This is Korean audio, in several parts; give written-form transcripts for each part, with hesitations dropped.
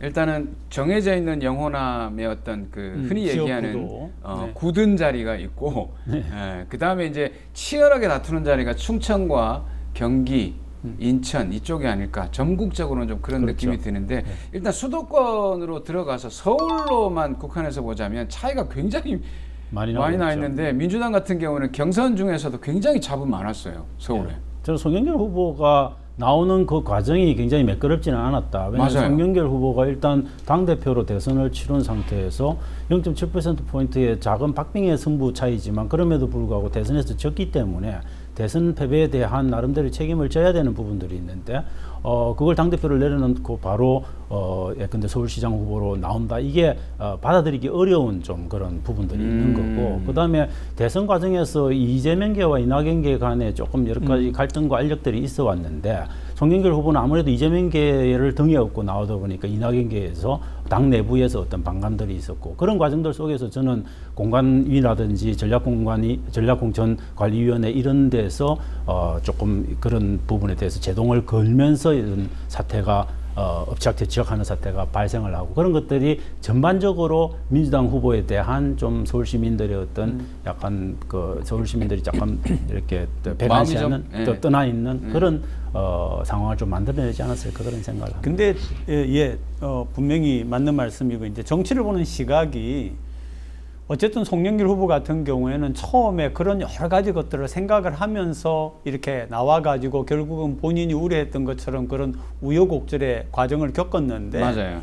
일단은 정해져 있는 영호남의 어떤 그 흔히 얘기하는 네. 굳은 자리가 있고, 네. 그 다음에 이제 치열하게 다투는 자리가 충청과 경기, 인천 이쪽이 아닐까. 전국적으로는 좀 그런 그렇죠. 느낌이 드는데 일단 수도권으로 들어가서 서울로만 국한해서 보자면 차이가 굉장히 많이 나 있죠. 있는데 민주당 같은 경우는 경선 중에서도 굉장히 잡음 많았어요. 서울에. 저는 송영길 후보가 나오는 그 과정이 굉장히 매끄럽지는 않았다. 왜냐하면 맞아요. 송영길 후보가 일단 당대표로 대선을 치른 상태에서 0.7%포인트의 작은 박빙의 승부 차이지만 그럼에도 불구하고 대선에서 졌기 때문에 대선 패배에 대한 나름대로 책임을 져야 되는 부분들이 있는데 그걸 당대표를 내려놓고 바로 예컨대 서울시장 후보로 나온다. 이게 받아들이기 어려운 좀 그런 부분들이 있는 거고 그다음에 대선 과정에서 이재명계와 이낙연계 간에 조금 여러 가지 갈등과 알력들이 있어 왔는데 송영길 후보는 아무래도 이재명계를 등에 업고 나오다 보니까 이낙연계에서 당 내부에서 어떤 반감들이 있었고 그런 과정들 속에서 저는 공관위라든지 전략공천관리위원회 이런 데서 조금 그런 부분에 대해서 제동을 걸면서 이런 사태가 엎치락뒤치락하는 사태가 발생을 하고 그런 것들이 전반적으로 민주당 후보에 대한 좀 서울 시민들의 어떤 약간 그 서울 시민들이 약간 이렇게 배관시하는 또 떠나 있는 그런 상황을 좀 만들어내지 않았을까 그런 생각을 합니다. 근데 분명히 맞는 말씀이고 이제 정치를 보는 시각이 어쨌든 송영길 후보 같은 경우에는 처음에 그런 여러 가지 것들을 생각을 하면서 이렇게 나와가지고 결국은 본인이 우려했던 것처럼 그런 우여곡절의 과정을 겪었는데 맞아요.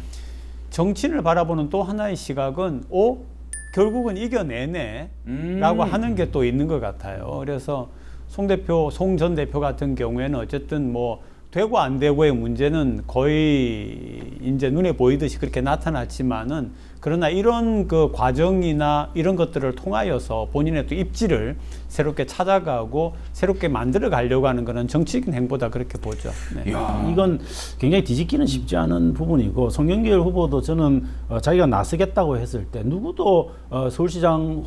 정치를 바라보는 또 하나의 시각은 결국은 이겨내네 라고 하는 게 또 있는 것 같아요. 그래서 송 전 대표 같은 경우에는 어쨌든 뭐 되고 안 되고의 문제는 거의 이제 눈에 보이듯이 그렇게 나타났지만은 그러나 이런 그 과정이나 이런 것들을 통하여서 본인의 또 입지를 새롭게 찾아가고 새롭게 만들어 가려고 하는 그런 정치적인 행보다 그렇게 보죠. 네. 이건 굉장히 뒤집기는 쉽지 않은 부분이고 송영길 후보도 저는 자기가 나서겠다고 했을 때 누구도 서울시장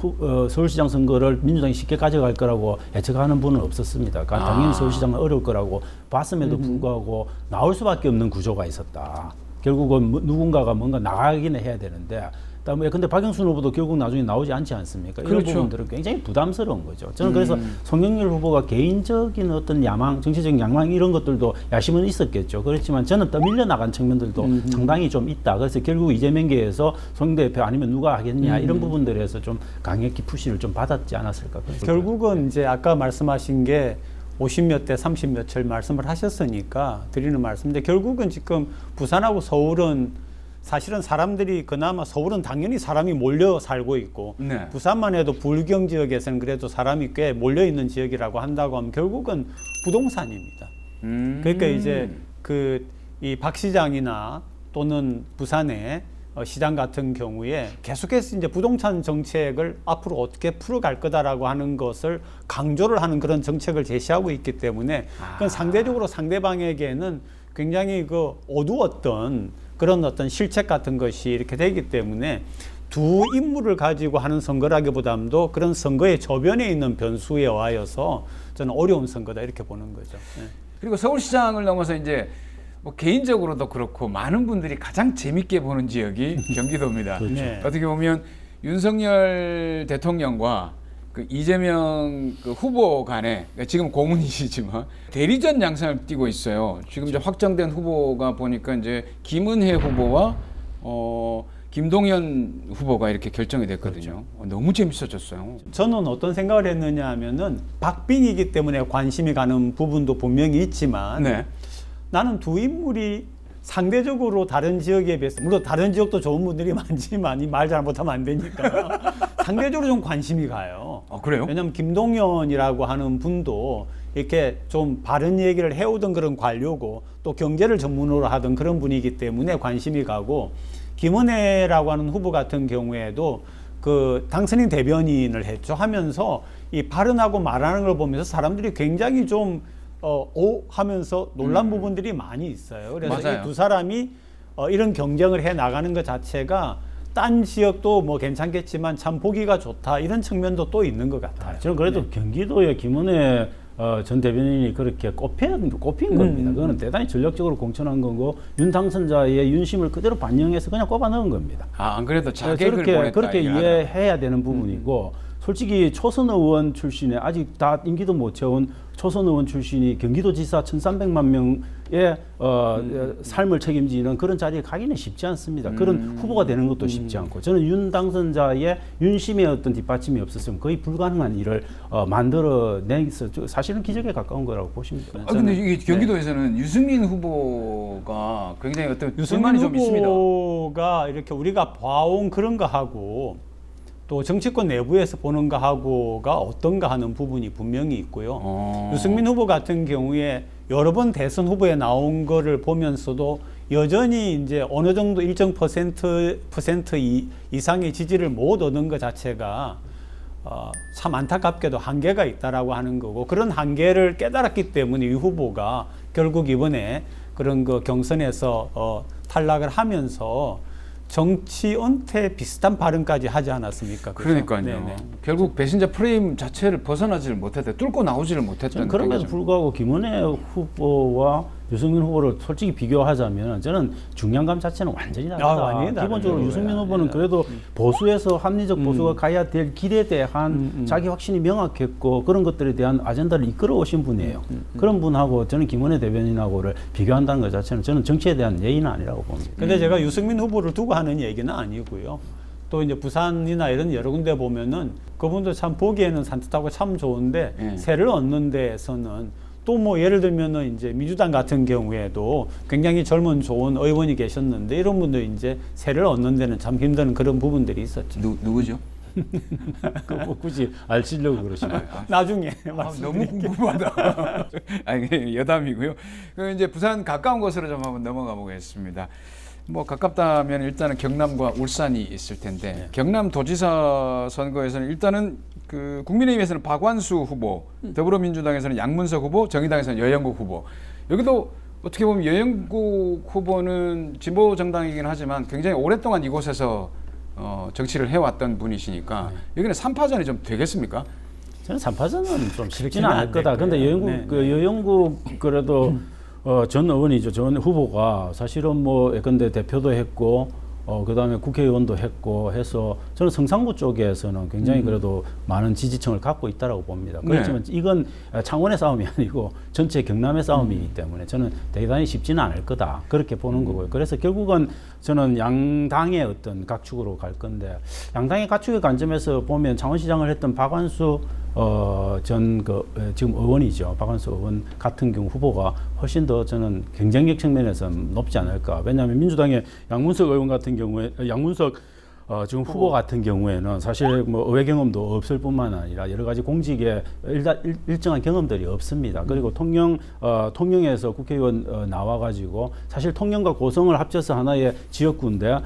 선거를 민주당이 쉽게 가져갈 거라고 예측하는 분은 없었습니다. 그러니까 당연히 서울시장은 어려울 거라고 봤음에도 불구하고 나올 수밖에 없는 구조가 있었다. 결국은 누군가가 뭔가 나가기는 해야 되는데 근데 박영순 후보도 결국 나중에 나오지 않지 않습니까? 이런 그렇죠. 부분들은 굉장히 부담스러운 거죠. 저는 그래서 송영길 후보가 개인적인 어떤 야망, 정치적인 야망 이런 것들도 야심은 있었겠죠. 그렇지만 저는 떠밀려 나간 측면들도 상당히 좀 있다. 그래서 결국 이재명계에서 송 대표 아니면 누가 하겠냐 이런 부분들에서 좀 강력히 푸시를 좀 받았지 않았을까. 결국은 이제 아까 말씀하신 게 50몇 대 30몇 철 말씀을 하셨으니까 드리는 말씀인데 결국은 지금 부산하고 서울은 사실은 사람들이 그나마 서울은 당연히 사람이 몰려 살고 있고 네. 부산만 해도 불경 지역에서는 그래도 사람이 꽤 몰려 있는 지역이라고 한다고 하면 결국은 부동산입니다. 그러니까 이제 이 박 시장이나 또는 부산의 시장 같은 경우에 계속해서 이제 부동산 정책을 앞으로 어떻게 풀어갈 거다라고 하는 것을 강조를 하는 그런 정책을 제시하고 있기 때문에 그건 상대적으로 상대방에게는 굉장히 그 어두웠던 그런 어떤 실책 같은 것이 이렇게 되기 때문에 두 인물을 가지고 하는 선거라기보다도 그런 선거의 저변에 있는 변수에 와여서 저는 어려운 선거다 이렇게 보는 거죠. 네. 그리고 서울시장을 넘어서 이제 뭐 개인적으로도 그렇고 많은 분들이 가장 재밌게 보는 지역이 경기도입니다. 그렇죠. 네. 어떻게 보면 윤석열 대통령과 그 이재명 그 후보 간에 그러니까 지금 고문이시지만 대리전 양상을 띠고 있어요. 지금 이제 확정된 후보가 보니까 이제 김은혜 후보와 김동연 후보가 이렇게 결정이 됐거든요. 너무 재밌어졌어요. 저는 어떤 생각을 했느냐 하면은 박빙이기 때문에 관심이 가는 부분도 분명히 있지만 네. 나는 두 인물이 상대적으로 다른 지역에 비해서 물론 다른 지역도 좋은 분들이 많지만 이 말 잘못하면 안 되니까 상대적으로 좀 관심이 가요. 그래요? 왜냐하면 김동연이라고 하는 분도 이렇게 좀 바른 얘기를 해오던 그런 관료고 또 경제를 전문으로 하던 그런 분이기 때문에 관심이 가고 김은혜라고 하는 후보 같은 경우에도 그 당선인 대변인을 했죠. 하면서 이 발언하고 말하는 걸 보면서 사람들이 굉장히 좀 하면서 놀란 부분들이 많이 있어요. 그래서 맞아요. 이 두 사람이 이런 경쟁을 해 나가는 것 자체가 딴 지역도 뭐 괜찮겠지만 참 보기가 좋다 이런 측면도 또 있는 것 같아요. 저는 그래도 경기도의 김은혜 전 대변인이 그렇게 꼽힌 겁니다. 그거는 대단히 전략적으로 공천한 거고 윤 당선자의 윤심을 그대로 반영해서 그냥 꼽아 넣은 겁니다. 안 그래도 자객을 보냈다. 그렇게 얘기를 하더라고요. 이해해야 되는 부분이고 솔직히 초선 의원 출신의 아직 다 임기도 못 채운 초선 의원 출신이 경기도지사 1,300만 명의 삶을 책임지는 그런 자리에 가기는 쉽지 않습니다. 그런 후보가 되는 것도 쉽지 않고 저는 윤 당선자의 윤심의 어떤 뒷받침이 없었으면 거의 불가능한 일을 만들어내서 사실은 기적에 가까운 거라고 보시면 됩니다. 근데 이게 경기도에서는 유승민 후보가 굉장히 어떤 유승민 불만이 좀 있습니다. 후보가 이렇게 우리가 봐온 그런 거하고 또 정치권 내부에서 보는 거하고가 어떤가 하는 부분이 분명히 있고요. 유승민 후보 같은 경우에 여러 번 대선 후보에 나온 거를 보면서도 여전히 이제 어느 정도 일정 퍼센트 이상의 지지를 못 얻은 것 자체가 참 안타깝게도 한계가 있다라고 하는 거고 그런 한계를 깨달았기 때문에 이 후보가 결국 이번에 그런 그 경선에서 탈락을 하면서 정치 은퇴 비슷한 발언까지 하지 않았습니까? 그죠? 그러니까요. 네네. 결국 배신자 프레임 자체를 벗어나지를 못했다. 뚫고 나오지를 못했다는 그럼에도 거죠. 불구하고 김은혜 후보와 유승민 후보를 솔직히 비교하자면 저는 중량감 자체는 완전히 다르다. 완전히 다르죠. 기본적으로 유승민 네. 후보는 그래도 보수에서 합리적 보수가 가야 될 길에 대한 자기 확신이 명확했고 그런 것들에 대한 아젠다를 이끌어 오신 분이에요. 그런 분하고 저는 김은혜 대변인하고를 비교한다는 것 자체는 저는 정치에 대한 예의는 아니라고 봅니다. 근데 제가 유승민 후보를 두고 하는 얘기는 아니고요. 또 이제 부산이나 이런 여러 군데 보면은 그분도 참 보기에는 산뜻하고 참 좋은데 세를 얻는 데에서는 또 뭐 예를 들면은 이제 민주당 같은 경우에도 굉장히 젊은 좋은 의원이 계셨는데 이런 분들 이제 세를 얻는 데는 참 힘든 그런 부분들이 있었죠. 누구죠? 뭐 굳이 알시려고 그러십니까? 나중에 너무 궁금하다. 아니, 여담이고요. 그 이제 부산 가까운 곳으로 좀 한번 넘어가 보겠습니다. 뭐 가깝다면 일단은 경남과 울산이 있을 텐데 경남 도지사 선거에서는 일단은 그 국민의힘에서는 박완수 후보, 더불어민주당에서는 양문석 후보, 정의당에서는 여영국 후보. 여기도 어떻게 보면 여영국 후보는 진보 정당이긴 하지만 굉장히 오랫동안 이곳에서 정치를 해왔던 분이시니까 여기는 3파전이 좀 되겠습니까? 저는 3파전은 좀 쉽지는 그렇게는 않을 안 거다. 될 근데 거예요. 여영국, 네, 그 여영국 그래도 전 의원이죠. 전 후보가 사실은 뭐 예컨대 대표도 했고 그다음에 국회의원도 했고 해서 저는 성상구 쪽에서는 굉장히 그래도 많은 지지층을 갖고 있다라고 봅니다. 그렇지만 이건 창원의 싸움이 아니고 전체 경남의 싸움이기 때문에 저는 대단히 쉽지는 않을 거다. 그렇게 보는 거고요. 그래서 결국은 저는 양당의 어떤 각축으로 갈 건데 양당의 각축의 관점에서 보면 창원시장을 했던 박완수 지금 의원이죠. 박완수 의원 같은 경우 후보가 훨씬 더 저는 경쟁력 측면에서 높지 않을까. 왜냐하면 민주당의 양문석 의원 같은 경우에 지금 후보 같은 경우에는 사실 뭐 의회 경험도 없을 뿐만 아니라 여러 가지 공직에 일정한 경험들이 없습니다. 그리고 통영에서 국회의원 나와가지고 사실 통영과 고성을 합쳐서 하나의 지역구인데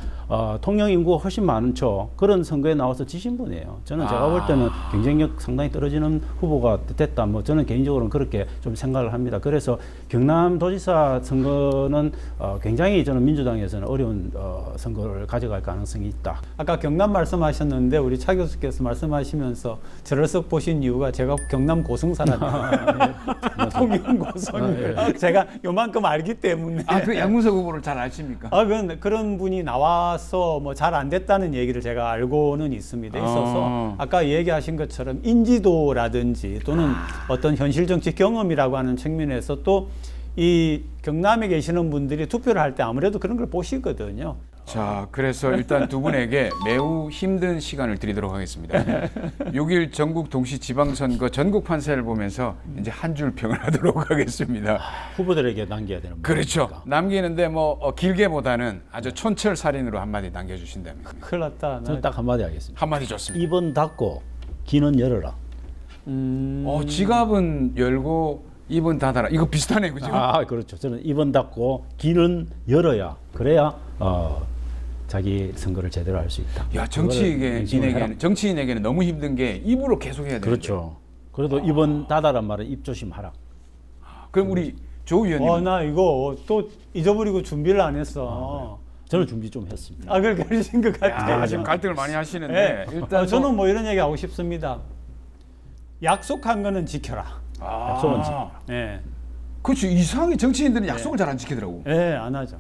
통영 인구가 훨씬 많죠. 그런 선거에 나와서 지신 분이에요. 저는 제가 볼 때는 경쟁력 상당히 떨어지는 후보가 됐다. 뭐 저는 개인적으로는 그렇게 좀 생각을 합니다. 그래서 경남도지사 선거는 굉장히 저는 민주당에서는 어려운 선거를 가져갈 가능성이 있다. 아까 경남 말씀하셨는데 우리 차 교수께서 말씀하시면서 저를 썩 보신 이유가 제가 경남 고성 사람이에요. 통영 고성. 제가 요만큼 알기 때문에. 그 양문석 후보를 잘 아십니까? 그런 분이 나와서 뭐 잘 안 됐다는 얘기를 제가 알고는 있습니다. 있어서 아까 얘기하신 것처럼 인지도라든지 또는 어떤 현실 정치 경험이라고 하는 측면에서 또 이 경남에 계시는 분들이 투표를 할 때 아무래도 그런 걸 보시거든요. 자, 그래서 일단 두 분에게 매우 힘든 시간을 드리도록 하겠습니다. 6일 전국 동시 지방선거 전국 판세를 보면서 이제 한 줄 평을 하도록 하겠습니다. 후보들에게 남겨야 되는 그렇죠. 부분입니다. 남기는데 뭐 길게보다는 아주 촌철살인으로 한마디 남겨주신다면. 큰일 났다. 저는 딱 한마디 하겠습니다. 한마디 좋습니다. 입은 닫고 귀는 열어라. 지갑은 열고 입은 닫아라. 이거 비슷하네요, 그죠? 그렇죠. 저는 입은 닫고 귀는 열어야 그래야 자기 선거를 제대로 할 수 있다. 야, 정치인에게는 너무 힘든 게 입으로 계속 해야 돼요. 그렇죠. 그래도 입은 닫아란 말은 입 조심하라. 그럼 우리 조 의원님. 나 이거 또 잊어버리고 준비를 안 했어. 저는 준비 좀 했습니다. 그러신 것 같아요. 지금 갈등을 많이 하시는데 네. 일단 저는 뭐 이런 얘기 하고 싶습니다. 약속한 거는 지켜라. 약속은 지킵니다. 예. 그렇죠. 이상하게 정치인들은 약속을 잘 안 지키더라고. 예, 안 하죠.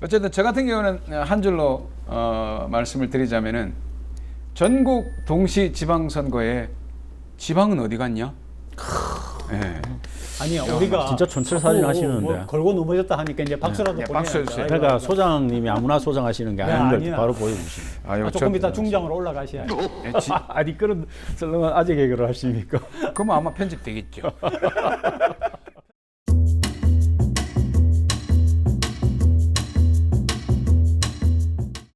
어쨌든 저 같은 경우는 한 줄로 말씀을 드리자면은 전국 동시 지방선거에 지방은 어디 갔냐? 예. 아니 우리가 진짜 촌철살인 자꾸 하시는데. 뭐 걸고 넘어졌다 하니까 이제 박수라도 네, 보내야죠. 박수 해주세요. 아이고, 그러니까 소장님이 아무나 소장하시는 게 네, 아닌 걸 아니야. 바로 보여주십니다. 아유, 조금 이따 중장으로 올라가셔야죠. 아니 그런 썰렁한 아재 개그를 하십니까? 그러면 아마 편집되겠죠.